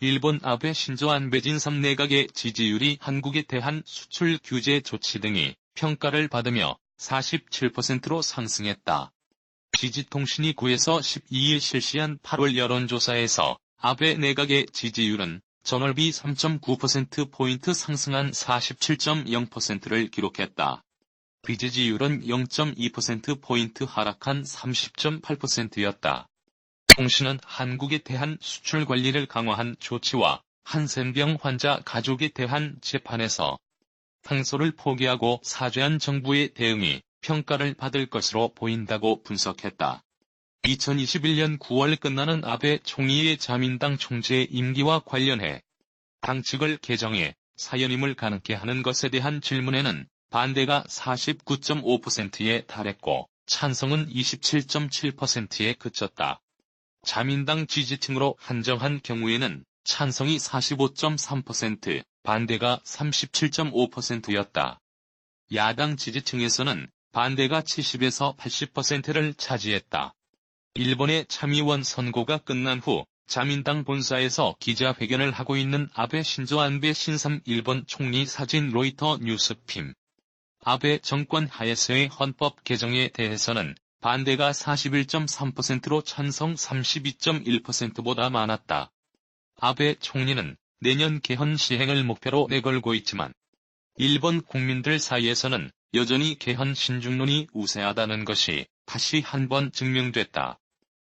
일본 아베 신조 안배진 3내각의 지지율이 한국에 대한 수출 규제 조치 등이 평가를 받으며 47%로 상승했다. 지지통신이 9에서 12일 실시한 8월 여론조사에서 아베 내각의 지지율은 전월비 3.9%포인트 상승한 47.0%를 기록했다. 비지지율은 0.2%포인트 하락한 30.8%였다. 통신은 한국에 대한 수출 관리를 강화한 조치와 한센병 환자 가족에 대한 재판에서 항소를 포기하고 사죄한 정부의 대응이 평가를 받을 것으로 보인다고 분석했다. 2021년 9월 끝나는 아베 총리의 자민당 총재 임기와 관련해 당 측을 개정해 사연임을 가능케 하는 것에 대한 질문에는 반대가 49.5%에 달했고 찬성은 27.7%에 그쳤다. 자민당 지지층으로 한정한 경우에는 찬성이 45.3%, 반대가 37.5%였다. 야당 지지층에서는 반대가 70에서 80%를 차지했다. 일본의 참의원 선거가 끝난 후 자민당 본사에서 기자회견을 하고 있는 아베 신조 안배 신삼 일본 총리 사진 로이터 뉴스핌. 아베 정권 하에서의 헌법 개정에 대해서는 반대가 41.3%로 찬성 32.1%보다 많았다. 아베 총리는 내년 개헌 시행을 목표로 내걸고 있지만 일본 국민들 사이에서는 여전히 개헌 신중론이 우세하다는 것이 다시 한번 증명됐다.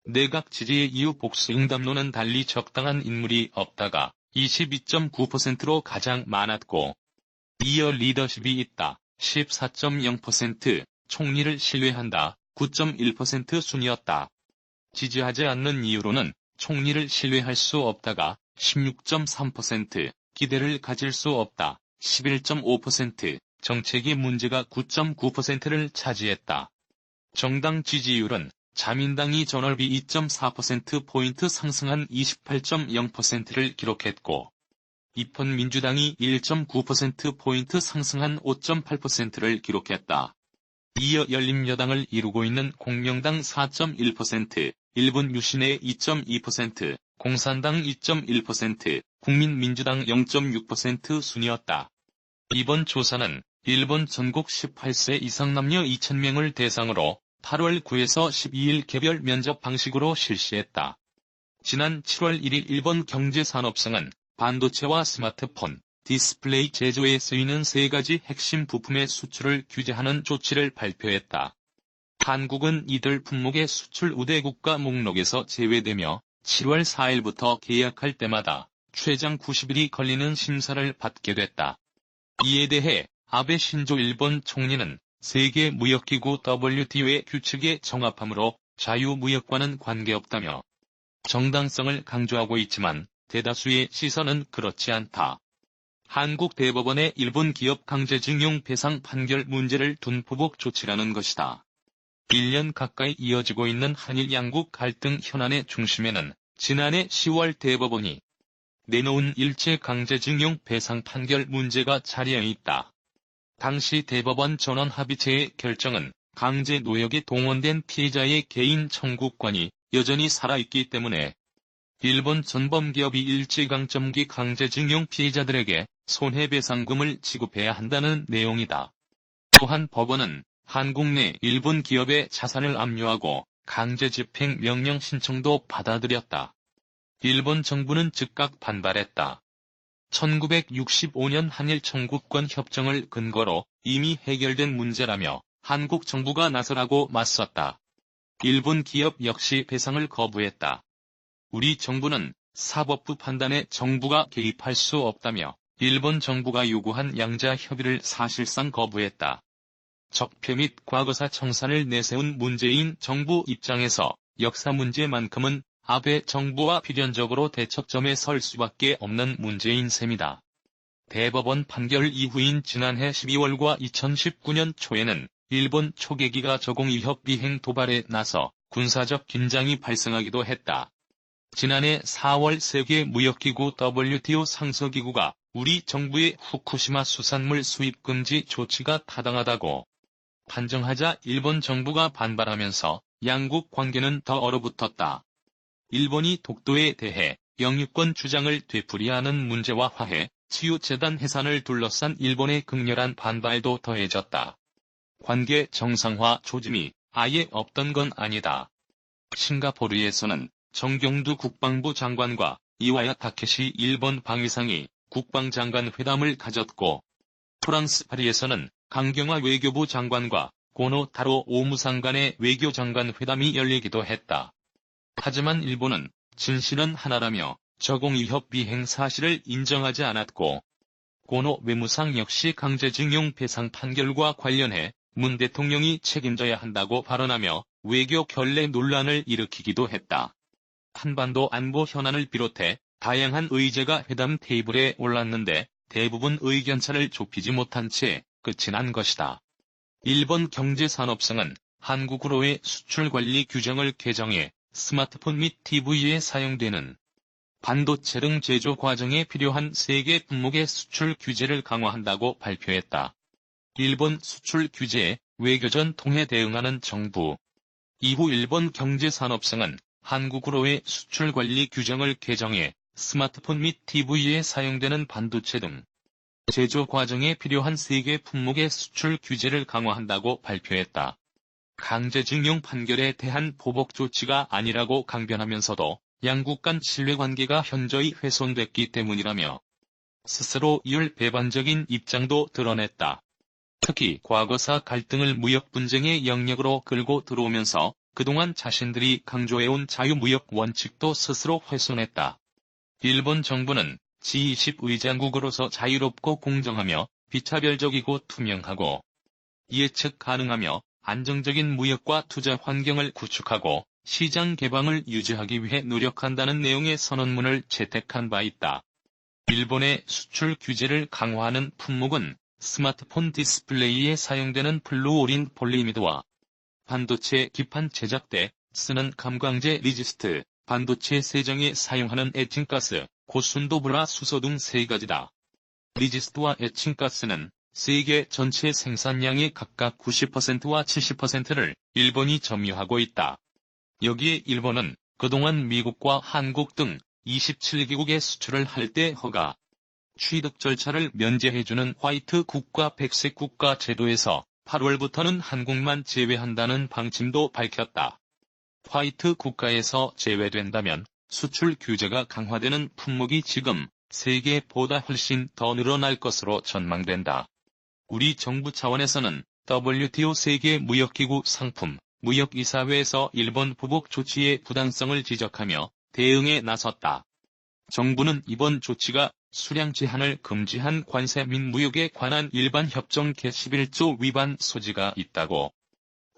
내각 지지의 이유 복수 응답론은 달리 적당한 인물이 없다가 22.9%로 가장 많았고 이어 리더십이 있다 14.0%, 총리를 신뢰한다 9.1% 순이었다. 지지하지 않는 이유로는 총리를 신뢰할 수 없다가 16.3%, 기대를 가질 수 없다 11.5%, 정책의 문제가 9.9%를 차지했다. 정당 지지율은 자민당이 전월비 2.4%포인트 상승한 28.0%를 기록했고 입헌민주당이 1.9%포인트 상승한 5.8%를 기록했다. 이어 열린여당을 이루고 있는 공명당 4.1%, 일본 유신의 2.2%, 공산당 2.1%, 국민민주당 0.6% 순이었다. 이번 조사는 일본 전국 18세 이상 남녀 2,000명을 대상으로 8월 9에서 12일 개별 면접 방식으로 실시했다. 지난 7월 1일 일본 경제산업성은 반도체와 스마트폰, 디스플레이 제조에 쓰이는 3가지 핵심 부품의 수출을 규제하는 조치를 발표했다. 한국은 이들 품목의 수출 우대 국가 목록에서 제외되며 7월 4일부터 계약할 때마다 최장 90일이 걸리는 심사를 받게 됐다. 이에 대해 아베 신조 일본 총리는 세계무역기구 WTO의 규칙에 정합함으로 자유무역과는 관계없다며 정당성을 강조하고 있지만 대다수의 시선은 그렇지 않다. 한국 대법원의 일본 기업 강제징용 배상 판결 문제를 둔 보복 조치라는 것이다. 1년 가까이 이어지고 있는 한일 양국 갈등 현안의 중심에는 지난해 10월 대법원이 내놓은 일제 강제징용 배상 판결 문제가 자리에 있다. 당시 대법원 전원 합의체의 결정은 강제 노역에 동원된 피해자의 개인 청구권이 여전히 살아있기 때문에 일본 전범기업이 일제강점기 강제징용 피해자들에게 손해배상금을 지급해야 한다는 내용이다. 또한 법원은 한국 내 일본 기업의 자산을 압류하고 강제집행 명령 신청도 받아들였다. 일본 정부는 즉각 반발했다. 1965년 한일 청구권 협정을 근거로 이미 해결된 문제라며 한국 정부가 나서라고 맞섰다. 일본 기업 역시 배상을 거부했다. 우리 정부는 사법부 판단에 정부가 개입할 수 없다며 일본 정부가 요구한 양자 협의를 사실상 거부했다. 적폐 및 과거사 청산을 내세운 문재인 정부 입장에서 역사 문제만큼은 아베 정부와 필연적으로 대척점에 설 수밖에 없는 문제인 셈이다. 대법원 판결 이후인 지난해 12월과 2019년 초에는 일본 초계기가 저공위협 비행 도발에 나서 군사적 긴장이 발생하기도 했다. 지난해 4월 세계무역기구 WTO 상서기구가 우리 정부의 후쿠시마 수산물 수입 금지 조치가 타당하다고 판정하자 일본 정부가 반발하면서 양국 관계는 더 얼어붙었다. 일본이 독도에 대해 영유권 주장을 되풀이하는 문제와 화해, 치유재단 해산을 둘러싼 일본의 극렬한 반발도 더해졌다. 관계 정상화 조짐이 아예 없던 건 아니다. 싱가포르에서는 정경두 국방부 장관과 이와야 타케시 일본 방위상이 국방장관 회담을 가졌고, 프랑스 파리에서는 강경화 외교부 장관과 고노 타로 오무상 간의 외교장관 회담이 열리기도 했다. 하지만 일본은 진실은 하나라며 저공위협 비행 사실을 인정하지 않았고, 고노 외무상 역시 강제징용 배상 판결과 관련해 문 대통령이 책임져야 한다고 발언하며 외교 결례 논란을 일으키기도 했다. 한반도 안보 현안을 비롯해 다양한 의제가 회담 테이블에 올랐는데 대부분 의견차를 좁히지 못한 채 끝이 난 것이다. 일본 경제산업성은 한국으로의 수출관리 규정을 개정해 스마트폰 및 TV에 사용되는 반도체 등 제조 과정에 필요한 세계 품목의 수출 규제를 강화한다고 발표했다. 일본 수출 규제에 외교전 통해 대응하는 정부. 이후 일본 경제산업성은 한국으로의 수출관리 규정을 개정해 스마트폰 및 TV에 사용되는 반도체 등 제조 과정에 필요한 세계 품목의 수출 규제를 강화한다고 발표했다. 강제징용 판결에 대한 보복 조치가 아니라고 강변하면서도 양국 간 신뢰관계가 현저히 훼손됐기 때문이라며 스스로 이을 배반적인 입장도 드러냈다. 특히 과거사 갈등을 무역 분쟁의 영역으로 끌고 들어오면서 그동안 자신들이 강조해온 자유무역 원칙도 스스로 훼손했다. 일본 정부는 G20 의장국으로서 자유롭고 공정하며 비차별적이고 투명하고 예측 가능하며 안정적인 무역과 투자 환경을 구축하고 시장 개방을 유지하기 위해 노력한다는 내용의 선언문을 채택한 바 있다. 일본의 수출 규제를 강화하는 품목은 스마트폰 디스플레이에 사용되는 플루오린 폴리미드와 반도체 기판 제작 때 쓰는 감광제 리지스트, 반도체 세정에 사용하는 에칭가스, 고순도 불화수소 등 세 가지다. 리지스트와 에칭가스는 세계 전체 생산량의 각각 90%와 70%를 일본이 점유하고 있다. 여기에 일본은 그동안 미국과 한국 등 27개국에 수출을 할 때 허가, 취득 절차를 면제해주는 화이트 국가 백색 국가 제도에서 8월부터는 한국만 제외한다는 방침도 밝혔다. 화이트 국가에서 제외된다면 수출 규제가 강화되는 품목이 지금 세계보다 훨씬 더 늘어날 것으로 전망된다. 우리 정부 차원에서는 WTO 세계무역기구 상품 무역이사회에서 일본 보복 조치의 부당성을 지적하며 대응에 나섰다. 정부는 이번 조치가 수량 제한을 금지한 관세 및 무역에 관한 일반 협정 개11조 위반 소지가 있다고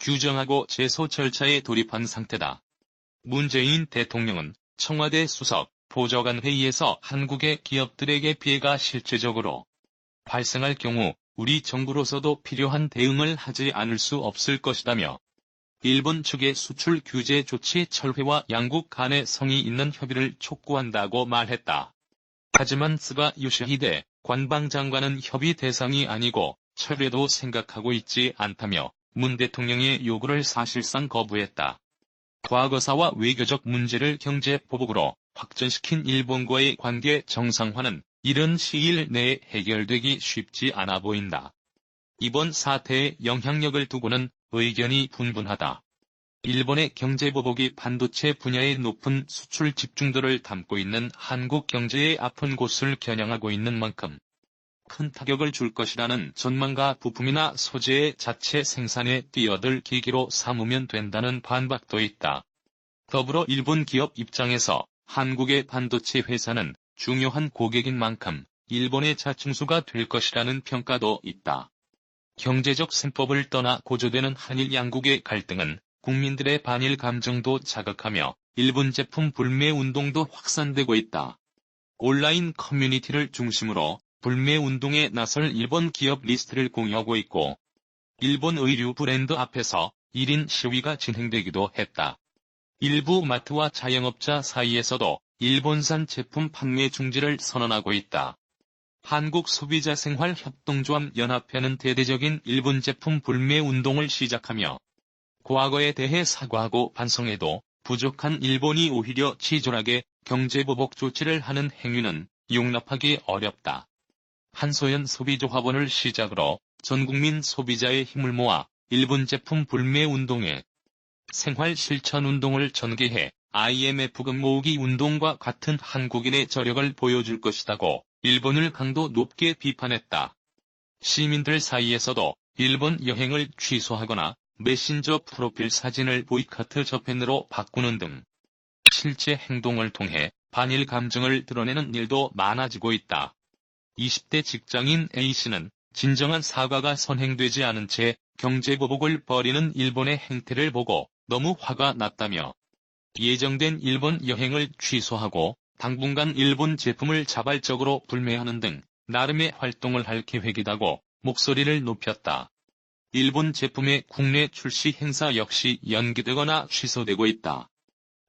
규정하고 제소 절차에 돌입한 상태다. 문재인 대통령은 청와대 수석 보좌관 회의에서 한국의 기업들에게 피해가 실제적으로 발생할 경우 우리 정부로서도 필요한 대응을 하지 않을 수 없을 것이다며 일본 측의 수출 규제 조치 철회와 양국 간의 성의 있는 협의를 촉구한다고 말했다. 하지만 스가 요시히데 관방장관은 협의 대상이 아니고 철회도 생각하고 있지 않다며 문 대통령의 요구를 사실상 거부했다. 과거사와 외교적 문제를 경제 보복으로 확전시킨 일본과의 관계 정상화는 이른 시일 내에 해결되기 쉽지 않아 보인다. 이번 사태의 영향력을 두고는 의견이 분분하다. 일본의 경제보복이 반도체 분야의 높은 수출 집중도를 담고 있는 한국 경제의 아픈 곳을 겨냥하고 있는 만큼 큰 타격을 줄 것이라는 전망과 부품이나 소재의 자체 생산에 뛰어들 계기로 삼으면 된다는 반박도 있다. 더불어 일본 기업 입장에서 한국의 반도체 회사는 중요한 고객인 만큼 일본의 자충수가 될 것이라는 평가도 있다. 경제적 셈법을 떠나 고조되는 한일 양국의 갈등은 국민들의 반일 감정도 자극하며 일본 제품 불매 운동도 확산되고 있다. 온라인 커뮤니티를 중심으로 불매 운동에 나설 일본 기업 리스트를 공유하고 있고 일본 의류 브랜드 앞에서 1인 시위가 진행되기도 했다. 일부 마트와 자영업자 사이에서도 일본산 제품 판매 중지를 선언하고 있다. 한국소비자생활협동조합 연합회는 대대적인 일본 제품 불매 운동을 시작하며 과거에 대해 사과하고 반성해도 부족한 일본이 오히려 치졸하게 경제보복 조치를 하는 행위는 용납하기 어렵다. 한소연 소비조합원을 시작으로 전국민 소비자의 힘을 모아 일본 제품 불매 운동에 생활실천운동을 전개해 IMF금 모으기 운동과 같은 한국인의 저력을 보여줄 것이다고 일본을 강도 높게 비판했다. 시민들 사이에서도 일본 여행을 취소하거나 메신저 프로필 사진을 보이콧 저펜으로 바꾸는 등 실제 행동을 통해 반일 감정을 드러내는 일도 많아지고 있다. 20대 직장인 A씨는 진정한 사과가 선행되지 않은 채 경제보복을 벌이는 일본의 행태를 보고 너무 화가 났다며 예정된 일본 여행을 취소하고 당분간 일본 제품을 자발적으로 불매하는 등 나름의 활동을 할 계획이다고 목소리를 높였다. 일본 제품의 국내 출시 행사 역시 연기되거나 취소되고 있다.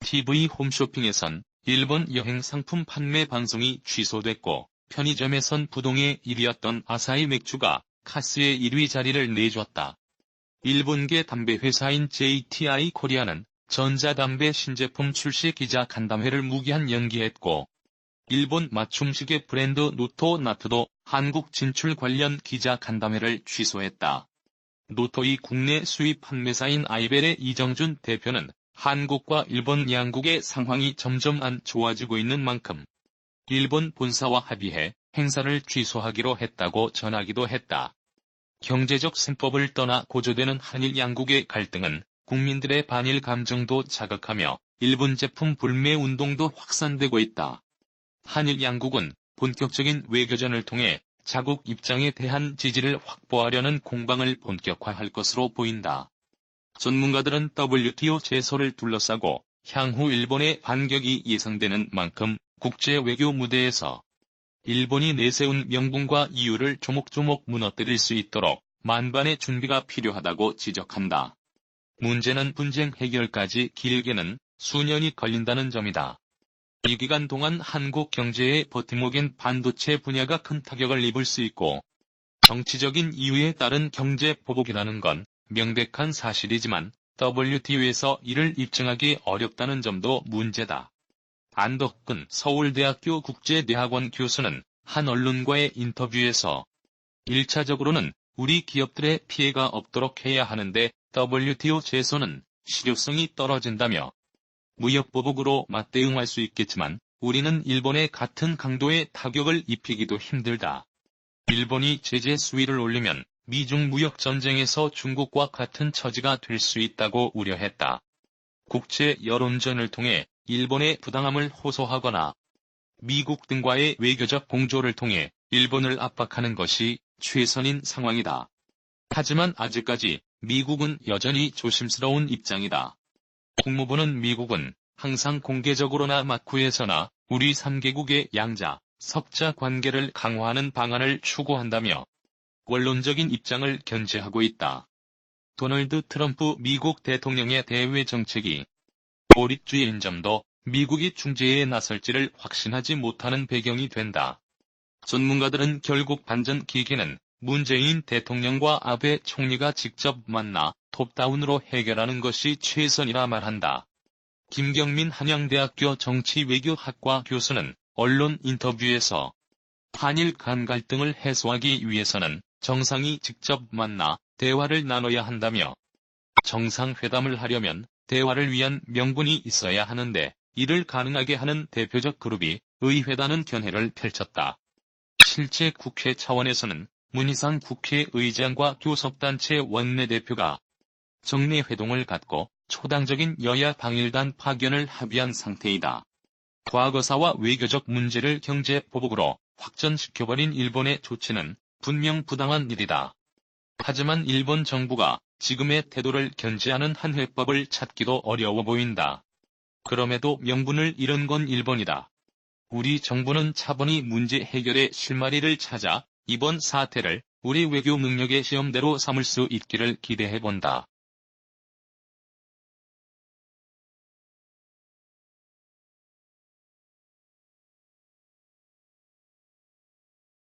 TV 홈쇼핑에선 일본 여행 상품 판매 방송이 취소됐고 편의점에선 부동의 1위였던 아사히 맥주가 카스의 1위 자리를 내줬다. 일본계 담배 회사인 JTI 코리아는 전자담배 신제품 출시 기자 간담회를 무기한 연기했고 일본 맞춤시계 브랜드 노토나트도 한국 진출 관련 기자 간담회를 취소했다. 노토의 국내 수입 판매사인 아이벨의 이정준 대표는 한국과 일본 양국의 상황이 점점 안 좋아지고 있는 만큼 일본 본사와 합의해 행사를 취소하기로 했다고 전하기도 했다. 경제적 셈법을 떠나 고조되는 한일 양국의 갈등은 국민들의 반일 감정도 자극하며 일본 제품 불매 운동도 확산되고 있다. 한일 양국은 본격적인 외교전을 통해 자국 입장에 대한 지지를 확보하려는 공방을 본격화할 것으로 보인다. 전문가들은 WTO 제소를 둘러싸고 향후 일본의 반격이 예상되는 만큼 국제 외교 무대에서 일본이 내세운 명분과 이유를 조목조목 무너뜨릴 수 있도록 만반의 준비가 필요하다고 지적한다. 문제는 분쟁 해결까지 길게는 수년이 걸린다는 점이다. 이 기간 동안 한국 경제의 버팀목인 반도체 분야가 큰 타격을 입을 수 있고 정치적인 이유에 따른 경제 보복이라는 건 명백한 사실이지만 WTO에서 이를 입증하기 어렵다는 점도 문제다. 안덕근 서울대학교 국제대학원 교수는 한 언론과의 인터뷰에서 1차적으로는 우리 기업들의 피해가 없도록 해야 하는데 WTO 제소는 실효성이 떨어진다며 무역보복으로 맞대응할 수 있겠지만 우리는 일본에 같은 강도의 타격을 입히기도 힘들다. 일본이 제재 수위를 올리면 미중 무역 전쟁에서 중국과 같은 처지가 될 수 있다고 우려했다. 국제 여론전을 통해 일본의 부당함을 호소하거나 미국 등과의 외교적 공조를 통해 일본을 압박하는 것이 최선인 상황이다. 하지만 아직까지 미국은 여전히 조심스러운 입장이다. 국무부는 미국은 항상 공개적으로나 마쿠에서나 우리 3개국의 양자, 석자 관계를 강화하는 방안을 추구한다며 원론적인 입장을 견지하고 있다. 도널드 트럼프 미국 대통령의 대외 정책이 고립주의인 점도 미국이 중재에 나설지를 확신하지 못하는 배경이 된다. 전문가들은 결국 반전 기기는 문재인 대통령과 아베 총리가 직접 만나 톱다운으로 해결하는 것이 최선이라 말한다. 김경민 한양대학교 정치외교학과 교수는 언론 인터뷰에서 한일 간 갈등을 해소하기 위해서는 정상이 직접 만나 대화를 나눠야 한다며 정상회담을 하려면 대화를 위한 명분이 있어야 하는데 이를 가능하게 하는 대표적 그룹이 의회라는 견해를 펼쳤다. 실제 국회 차원에서는 문희상 국회의장과 교섭단체 원내대표가 정례 회동을 갖고 초당적인 여야 방일단 파견을 합의한 상태이다. 과거사와 외교적 문제를 경제 보복으로 확전시켜버린 일본의 조치는 분명 부당한 일이다. 하지만 일본 정부가 지금의 태도를 견지하는 한 해법을 찾기도 어려워 보인다. 그럼에도 명분을 잃은 건 일본이다. 우리 정부는 차분히 문제 해결의 실마리를 찾아 이번 사태를 우리 외교 능력의 시험대로 삼을 수 있기를 기대해본다.